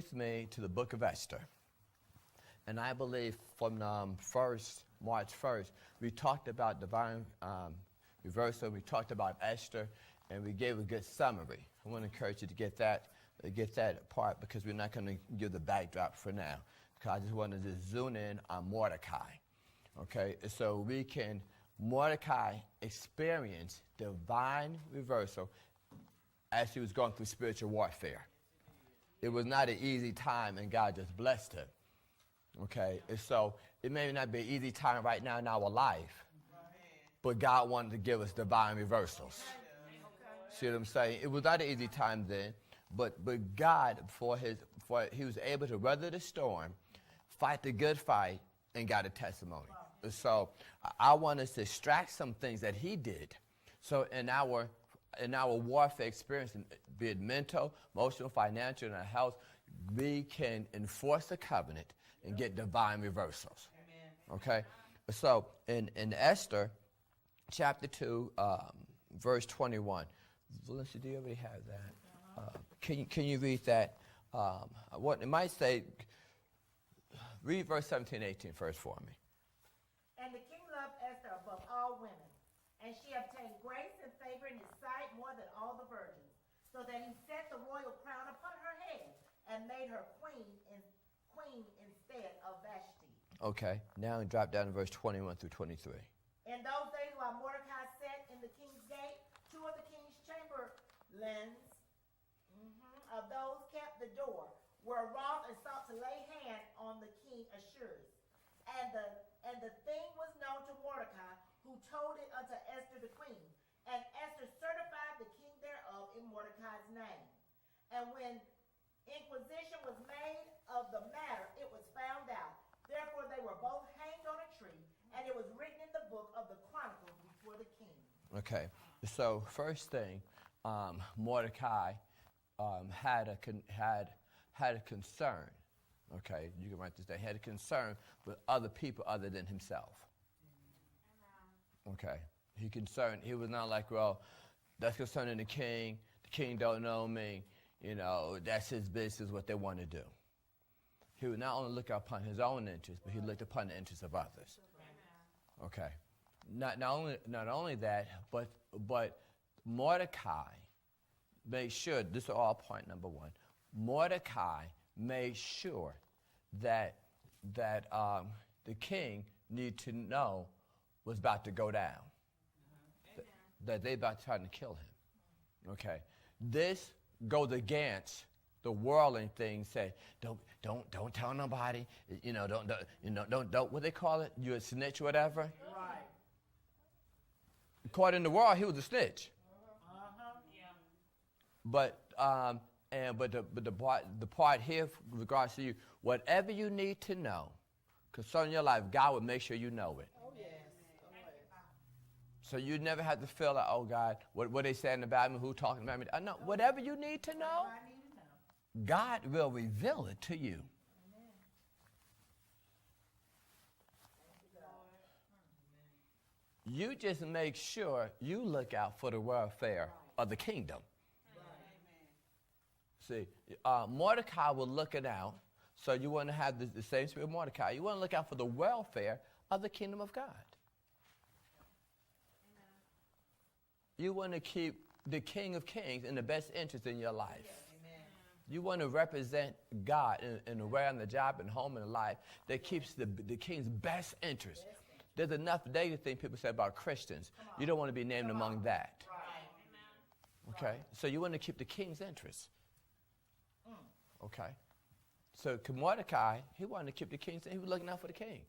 with me to the book of Esther. And I believe from March 1st, we talked about divine reversal, we talked about Esther, and we gave a good summary. I want to encourage you to get that part, because we're not going to give the backdrop for now, because I just wanted to zoom in on Mordecai. Okay, so Mordecai experienced divine reversal as he was going through spiritual warfare. It was not an easy time, and God just blessed him. Okay, and so it may not be an easy time right now in our life, but God wanted to give us divine reversals. See what I'm saying? It was not an easy time then, but God, he was able to weather the storm, fight the good fight, and got a testimony. So I want us to extract some things that he did. So in our warfare experience, be it mental, emotional, financial, and our health, we can enforce the covenant and get divine reversals. Amen. Okay? So in Esther, chapter 2, verse 21. Valencia, do you already have that? Can you read that? What it might say, read verse 17 and 18 first for me. And the king loved Esther above all women, and she obtained grace and favor in his sight more than all the virgins, so that he set the royal crown upon her head and made her queen instead of Vashti. Okay, now drop down to verse 21 through 23. In those days, while Mordecai sat in the king's gate, two of the king's chamberlains of those kept the door were wroth and sought to lay hand on the king Ahasuerus. And the thing was known to Mordecai, who told it unto Esther the queen. And Esther certified the king thereof in Mordecai's name. And when inquisition was made of the matter, it was found out. Therefore they were both hanged on a tree, and it was written in the book of the Chronicles before the king. Okay, so first thing, Mordecai had a concern. Okay, you can write this down. He had a concern with other people other than himself. Okay, he was not like, well, that's concerning the king. The king don't know me. You know, that's his business, what they want to do. He would not only look upon his own interests, but he looked upon the interests of others. Okay, not only that, but Mordecai made sure. This is all point number one. Mordecai made sure that the king needed to know was about to go down. That they about to try to kill him. Okay, this goes against the worldly thing. Say don't tell nobody. Don't what they call it? You a snitch, whatever. Right. According to the world, he was a snitch. Yeah. But the part here with regards to you, whatever you need to know concerning your life, God will make sure you know it. Oh, yes. So you never have to feel like, oh, God, what they saying about me, who talking about me. No, whatever you need to know, God will reveal it to you. You just make sure you look out for the welfare of the kingdom. See, Mordecai was looking out, so you want to have the same spirit of Mordecai. You want to look out for the welfare of the kingdom of God. Amen. You want to keep the King of Kings in the best interest in your life. Amen. You want to represent God in a way on the job and home and life that keeps the King's best interest. There's enough negative things people say about Christians. You don't want to be named among that. Right. Okay? So you want to keep the King's interest. Okay, so Mordecai, he wanted to keep the king. He was looking out for the king.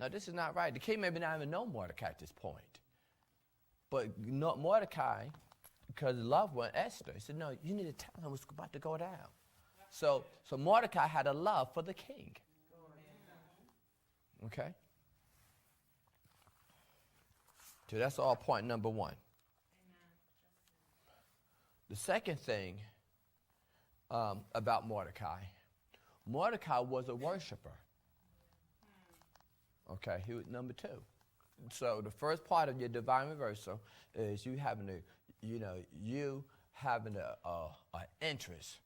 Now, this is not right. The king maybe not even know Mordecai at this point. But Mordecai, because he loved one, Esther, he said, no, you need to tell him what's about to go down. So Mordecai had a love for the king. Okay? So that's all point number one. The second thing about Mordecai was a worshiper. Okay, he was number two. So the first part of your divine reversal is you having an interest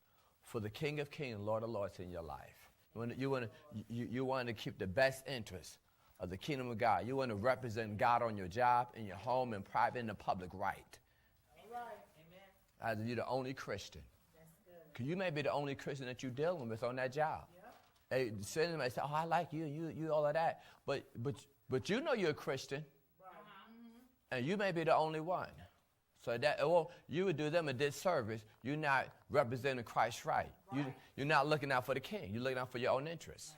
for the King of Kings and Lord of Lords in your life. You want to keep the best interest of the kingdom of God. You want to represent God on your job, in your home, in private, in the public right. All right. Amen. As you're the only Christian. That's good. Because you may be the only Christian that you're dealing with on that job. Yep. They send them and say, oh, I like you, all of that. But you know you're a Christian. Right. And you may be the only one. So you would do them a disservice. You're not representing Christ right. You're not looking out for the king. You're looking out for your own interests.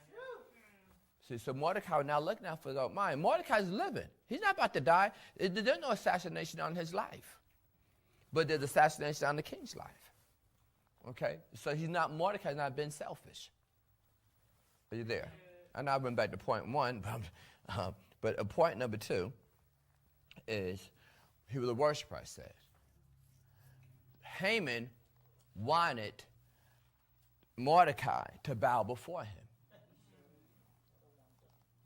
See, so Mordecai was not looking out for his own mind. Mordecai's living. He's not about to die. There's no assassination on his life. But there's assassination on the king's life. Okay? So Mordecai's not been selfish. Are you there? And I went back to point one. But point number two is he was a worshiper, I said. Haman wanted Mordecai to bow before him.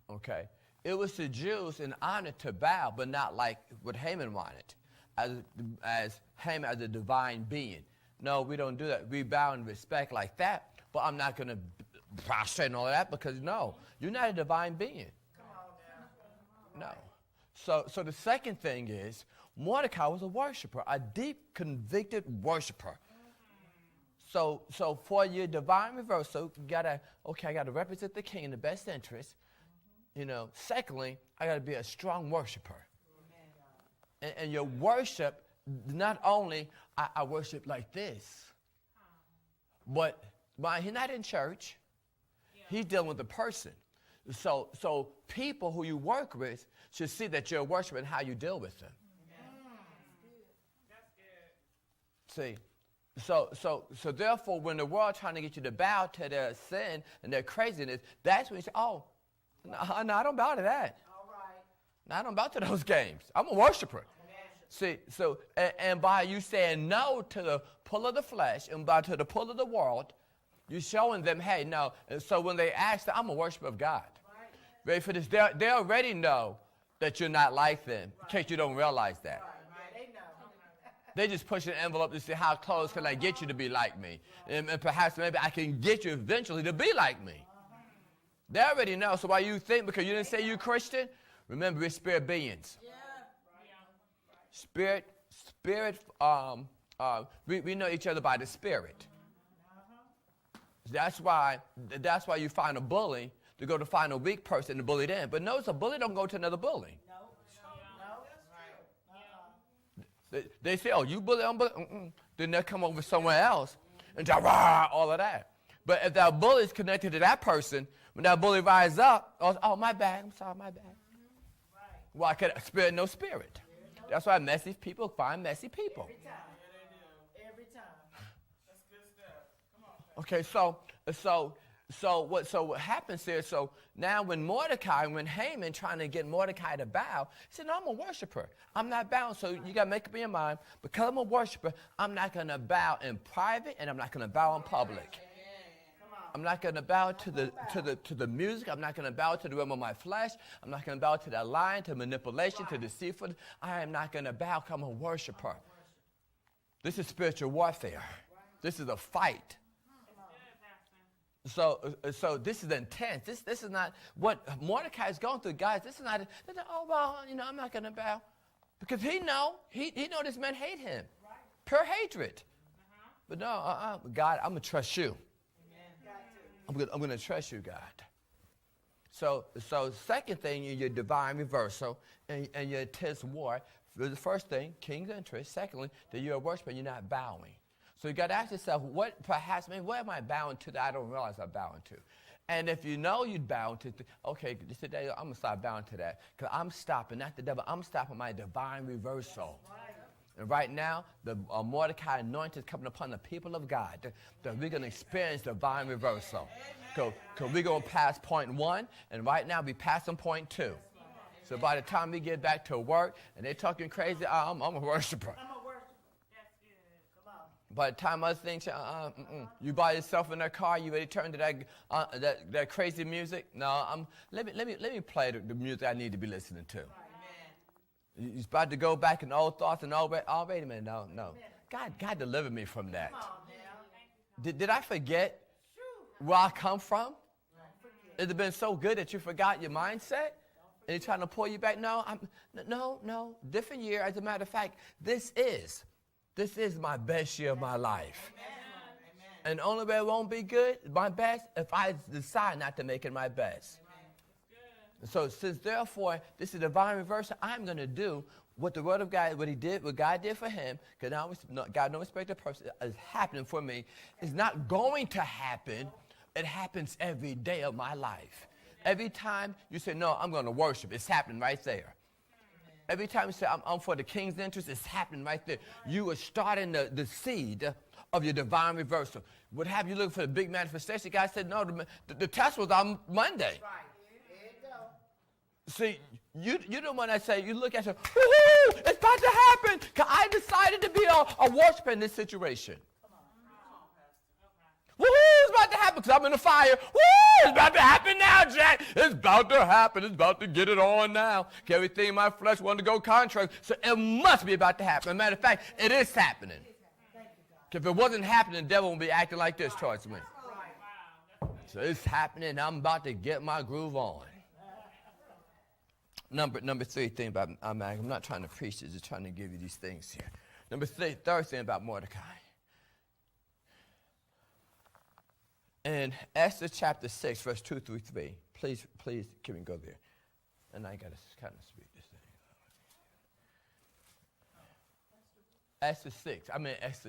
Okay? It was the Jews in honor to bow, but not like what Haman wanted, as Haman as a divine being. No, we don't do that. We bow in respect like that, but I'm not going to prostrate and all that because, no, you're not a divine being. No. So the second thing is, Mordecai was a worshiper, a deep, convicted worshiper. So for your divine reversal, I got to represent the king in the best interest. Secondly, I got to be a strong worshiper. And your worship, not only I worship like this, but he's not in church. He's dealing with the person. So people who you work with should see that you're a worshiper and how you deal with them. See, so therefore, when the world trying to get you to bow to their sin and their craziness, that's when you say, oh, no, I don't bow to that. All right. No, I don't bow to those games. I'm a worshiper. See, so, and by you saying no to the pull of the flesh and to the pull of the world, you're showing them, hey, no. And so when they ask, I'm a worshiper of God. Right. Ready for this? They already know that you're not like them, in case you don't realize that. Right. They know. They just push an envelope to see how close can I get you to be like me. And perhaps maybe I can get you eventually to be like me. They already know. So why you think, because you didn't say you're Christian, remember we're spirit beings. Yeah. Spirit, we know each other by the Spirit. That's why you find a bully to go to find a weak person to bully them. But notice a bully don't go to another bully. They say, oh, you bully, I'm bully. Then they'll come over somewhere else and rah, all of that. But if that bully is connected to that person, when that bully rises up, oh, my bad, I'm sorry, my bad. Why could spirit no spirit? That's why messy people find messy people. Every time. That's good stuff. Come on. Okay, so what happens here? So now when Haman trying to get Mordecai to bow, he said, no, I'm a worshiper. I'm not bowing. So you got to make up in your mind, because I'm a worshiper, I'm not going to bow in private and I'm not going to bow in public. I'm not going to bow to the music. I'm not going to bow to the realm of my flesh. I'm not going to bow to that lying, to manipulation, to deceitful. I am not going to bow because I'm a worshiper. This is spiritual warfare. This is a fight. So this is intense. This is not what Mordecai is going through, guys. This is not. Oh well, I'm not going to bow, because he know this man hate him, pure hatred. But no, God, I'm gonna trust you. I'm going to trust you, God. So second thing, your divine reversal and your intense war. The first thing, king's interest. Secondly, that you're a worshiper, you're not bowing. So you got to ask yourself, what am I bowing to that I don't realize I'm bowing to? And if you know you're bowing to, okay, today I'm going to start bowing to that, because I'm stopping, not the devil, I'm stopping my divine reversal. And right now, the Mordecai anointing is coming upon the people of God, that we're going to experience divine reversal. Because we're going to pass point 1, and right now we're passing point 2. So by the time we get back to work, and they're talking crazy, I'm a worshiper. I'm a worshiper. That's good. Come on. By the time other things say, you by yourself in that car, you ready to turn to that crazy music? No, let me play the music I need to be listening to. He's about to go back in old thoughts and wait a minute, no. God delivered me from that. Did I forget where I come from? Has it been so good that you forgot your mindset? And he's trying to pull you back? No, no, different year. As a matter of fact, this is my best year of my life. And the only way it won't be good, my best, if I decide not to make it my best. So since therefore this is divine reversal, I'm going to do what the Word of God, what God did for him, because God no respect of person, is happening for me. It's not going to happen. It happens every day of my life. Every time you say, no, I'm going to worship, it's happening right there. Every time you say, I'm for the King's interest, it's happening right there. You are starting the seed of your divine reversal. What have you looking for the big manifestation? God said, no, the test was on Monday. Right. There you go. See, you're the one that say, you look at it, woohoo, it's about to happen, because I decided to be a worshiper in this situation. Woohoo, it's about to happen because I'm in the fire. Woo, it's about to happen now, Jack. It's about to happen. It's about to get it on now. Everything in my flesh wanted to go contrary, so it must be about to happen. As a matter of fact, it is happening. If it wasn't happening, the devil would be acting like this towards me. So it's happening. I'm about to get my groove on. Number three thing about, I'm not trying to preach this, just trying to give you these things here. Third thing about Mordecai. In Esther chapter 6, verse 2 through 3, please, can we go there? And I got to kind of speak this thing. Esther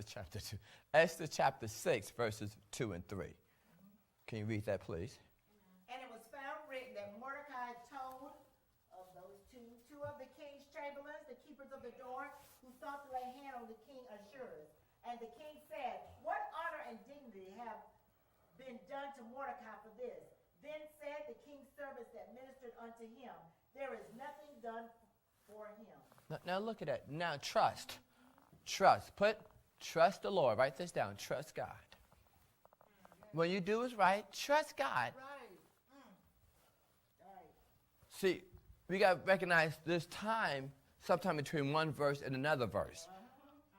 chapter 2. Esther chapter 6, verses 2 and 3. Can you read that, please? And it was found written that Mordecai told of those two of the king's chamberlains, the keepers of the door, who sought to lay hand on the king Assuerus. And the king said, what honor and dignity have been done to Mordecai for this? Then said the king's servants that ministered unto him, there is nothing done for him. Now look at that. Now trust. Trust the Lord. Write this down. Trust God. When you do is right, trust God. Right. See, we got to recognize there's time sometime between one verse and another verse.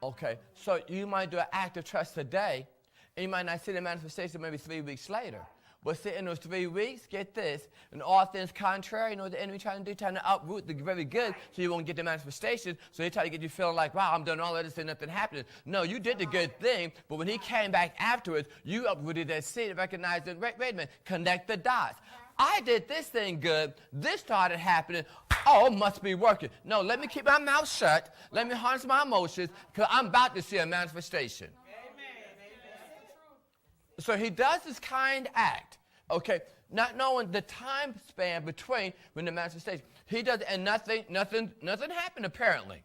Okay, so you might do an act of trust today, and you might not see the manifestation maybe 3 weeks later. But see, in those 3 weeks, get this, and all things contrary, you know what the enemy trying to do? Trying to uproot the very good so you won't get the manifestation. So they try to get you feeling like, wow, I'm doing all of this and nothing happening. No, you did the good thing, but when he came back afterwards, you uprooted that seed and recognized it. Wait a minute, connect the dots. I did this thing good. This started happening. Oh, it must be working. No, let me keep my mouth shut. Let me harness my emotions, because I'm about to see a manifestation. So he does this kind act, okay, not knowing the time span between when the manifestation. He does, and nothing happened apparently,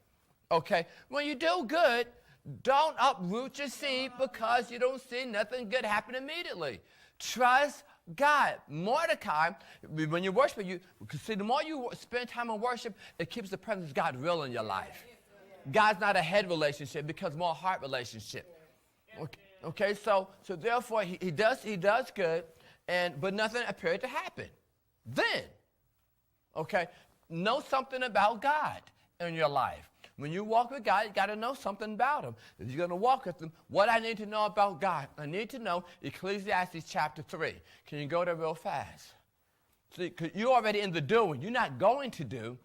okay. When you do good, don't uproot your seed because you don't see nothing good happen immediately. Trust God. Mordecai, when you worship, see, the more you spend time in worship, it keeps the presence of God real in your life. God's not a head relationship, it becomes more a heart relationship. Okay, so therefore he does good, but nothing appeared to happen. Then, okay, know something about God in your life. When you walk with God, you got to know something about him. If you're going to walk with him, what I need to know about God, I need to know Ecclesiastes chapter 3. Can you go there real fast? See, 'cause you're already in the doing. You're not going to do.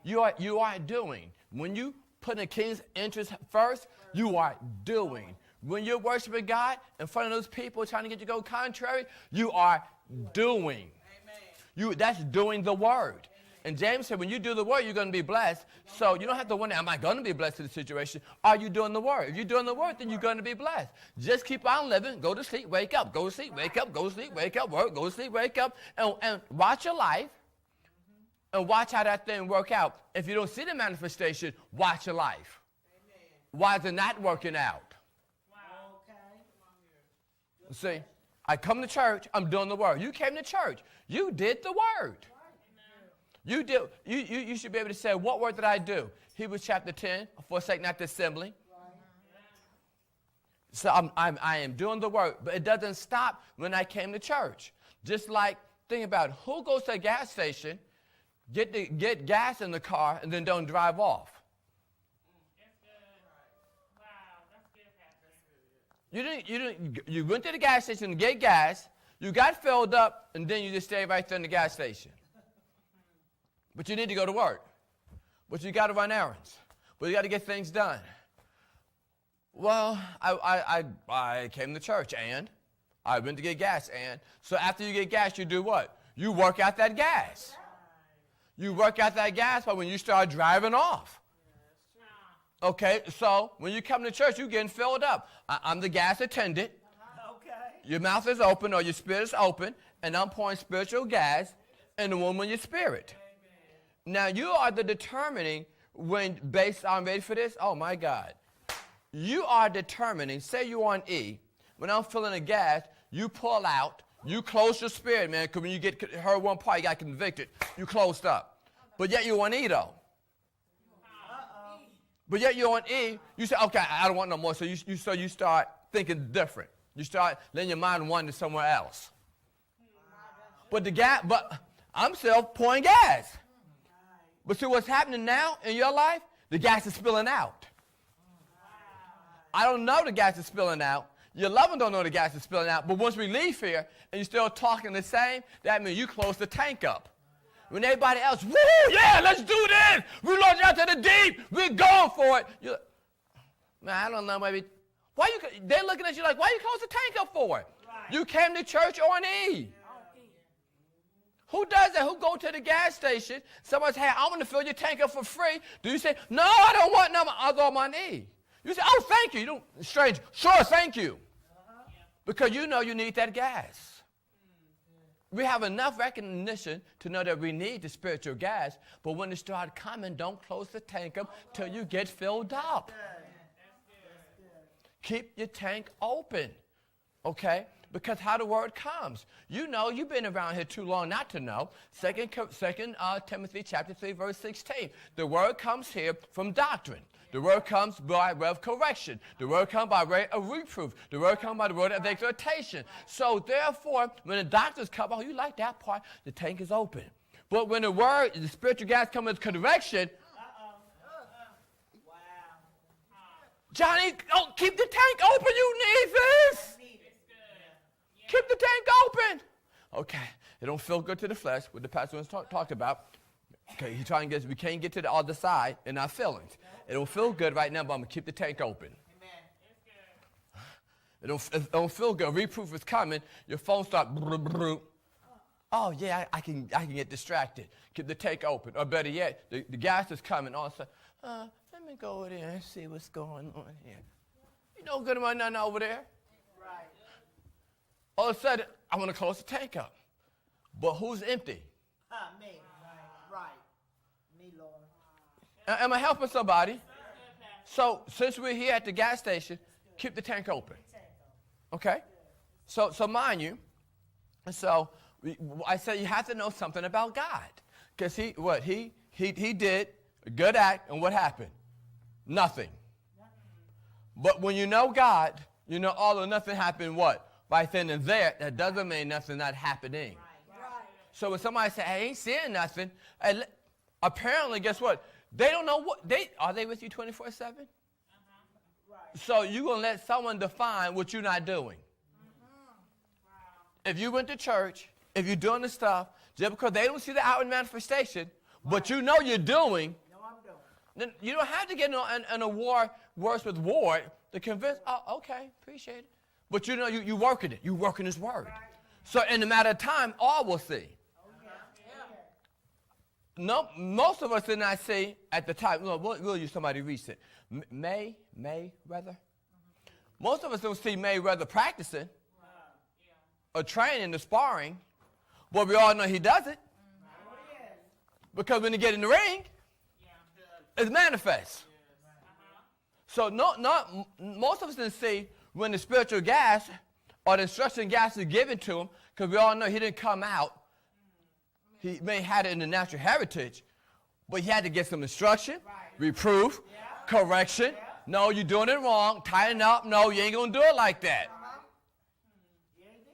You are doing. When you put the king's interest first, you are doing. When you're worshiping God in front of those people trying to get you to go contrary, you are doing. That's doing the word. And James said, when you do the word, you're going to be blessed. So you don't have to wonder, am I going to be blessed in the situation? Are you doing the word? If you're doing the word, then you're going to be blessed. Just keep on living. Go to sleep, wake up. Go to sleep, wake up. Go to sleep, wake up. Work, go to sleep, wake up. And watch your life. And watch how that thing work out. If you don't see the manifestation, watch your life. Why is it not working out? See, I come to church, I'm doing the word. You came to church. You did the word. You did. You should be able to say, what word did I do? Hebrews chapter 10, forsake not the assembly. So I am doing the word, but it doesn't stop when I came to church. Just like, think about it. Who goes to a gas station, get gas in the car, and then don't drive off? You went to the gas station to get gas. You got filled up, and then you just stayed right there in the gas station. But you need to go to work. But you got to run errands. But you got to get things done. Well, I came to church, and I went to get gas, and so after you get gas, you do what? You work out that gas. You work out that gas by when you start driving off. Okay, so when you come to church, you're getting filled up. I'm the gas attendant. Okay. Your mouth is open or your spirit is open, and I'm pouring spiritual gas in the womb of your spirit. Now, you are the determining when, based on, ready for this? Oh, my God. You are determining, say you're on E. When I'm filling the gas, you pull out, you close your spirit, man, because when you get heard one part, you got convicted. You closed up. But yet you're on E, though. But yet you're on E, you say, okay, I don't want no more. So you start thinking different. You start letting your mind wander somewhere else. But I'm still pouring gas. But see what's happening now in your life? The gas is spilling out. I don't know the gas is spilling out. Your loved one don't know the gas is spilling out. But once we leave here and you're still talking the same, that means you close the tank up. When everybody else, woo, yeah, let's do this. We launch out to the deep. We're going for it. You're like, man, I don't know, maybe. They're looking at you like, why you close the tank up for it? Right. You came to church on E. Yeah. Who does that? Who go to the gas station? Somebody say, hey, I want to fill your tank up for free. Do you say, no, I don't want no, I'll go on E. You say, oh, thank you. You don't, strange. Sure, thank you. Because you know you need that gas. We have enough recognition to know that we need the spiritual gas, but when it starts coming, don't close the tank up till you get filled up. Keep your tank open, okay? Because how the word comes. You know, you've been around here too long not to know. 2 Timothy chapter 3, verse 16. The word comes here from doctrine. The word comes by way of correction. The word comes by way of reproof. The word comes by the word of exhortation. So therefore, when the doctors come, oh, you like that part, the tank is open. But when the spiritual gas comes as correction, Johnny, oh, keep the tank open, you need this. Keep the tank open. Okay, it don't feel good to the flesh, what the pastor was talked about. Okay, he's trying to get, we can't get to the other side in our feelings. It don't feel good right now, but I'm going to keep the tank open. Amen. It don't feel good. Reproof is coming. Your phone starts. Oh, yeah, I can get distracted. Keep the tank open. Or better yet, the gas is coming. All of a sudden, let me go over there and see what's going on here. You know good about nothing over there. Right. All of a sudden, I want to close the tank up. But who's empty? Me. Right. Me, Lord. Am I helping somebody? So since we're here at the gas station, keep the tank open. Okay? So mind you, so I said you have to know something about God. Because he did a good act, and what happened? Nothing. But when you know God, you know all or nothing happened what? Right then and there, that doesn't mean nothing not happening. Right. So when somebody says, I ain't seeing nothing, apparently, guess what? They don't know are they with you 24/7? Right. So you're going to let someone define what you're not doing. Wow. If you went to church, if you're doing the stuff, just because they don't see the outward manifestation, but you know you're doing, then you don't have to get in a war worse with Ward to convince, oh, okay, appreciate it. But you know you're working it. You're working his word. Right. So in a matter of time, all will see. No, most of us did not see at the time. We'll use somebody recent. Mayweather. Mm-hmm. Most of us don't see Mayweather practicing or training or sparring, but we all know he does it. Because when he get in the ring, it's manifest. So most of us didn't see when the spiritual gas or the instruction gas is given to him, because we all know he didn't come out. He may have had it in the natural heritage, but he had to get some instruction, reproof, correction. No, you're doing it wrong. Tighten up. No, you ain't going to do it like that.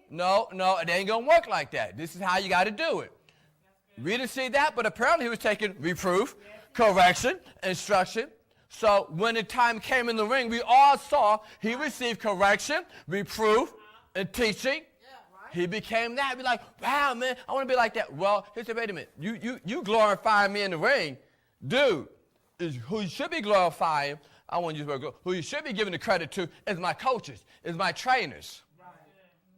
No, it ain't going to work like that. This is how you got to do it. We didn't see that, but apparently he was taking reproof, correction, instruction. So when the time came in the ring, we all saw he received correction, reproof, and teaching. He became that. Be like, wow, man, I want to be like that. Well, he said, wait a minute. You glorifying me in the ring. Dude, who you should be glorifying, I want to use the word, who you should be giving the credit to is my coaches, is my trainers. Right.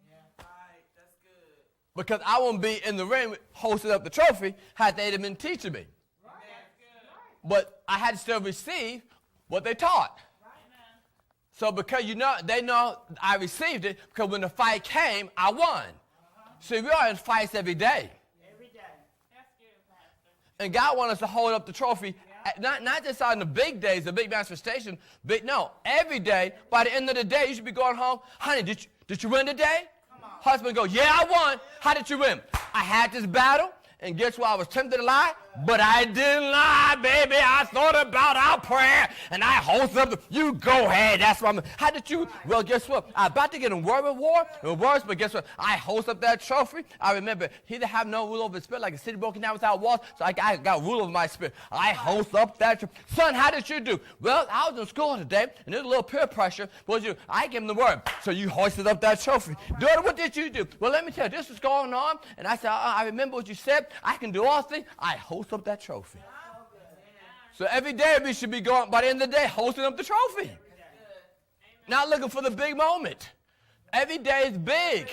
Yeah. Right. That's good. Because I won't be in the ring hosting up the trophy had they been teaching me. Right. That's good. But I had to still receive what they taught. So because they know I received it, because when the fight came, I won. See, we are in fights every day. Every day. That's good, Pastor. And God wants us to hold up the trophy, not just on the big days, the big manifestation, but no, every day. By the end of the day, you should be going home. Honey, did you win today? Husband go, yeah, I won. How did you win? I had this battle. And guess what? I was tempted to lie, but I didn't lie, baby. I thought about our prayer, and I hosted up. You go ahead. That's what I'm. How did you? Well, guess what? I'm about to get in word with war, and worse, but guess what? I host up that trophy. I remember he didn't have no rule over his spirit, like a city broken down without walls. So I got rule over my spirit. I host up that trophy. Son, how did you do? Well, I was in school today, and there's a little peer pressure. What did you? I gave him the word. So you hoisted up that trophy. Daughter, what did you do? Well, let me tell you, this is going on, and I said, I remember what you said. I can do all things. I host up that trophy. So every day we should be going, by the end of the day, hosting up the trophy. Not looking for the big moment. Every day is big.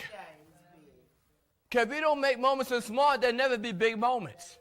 Because if we don't make moments so small, there'll never be big moments.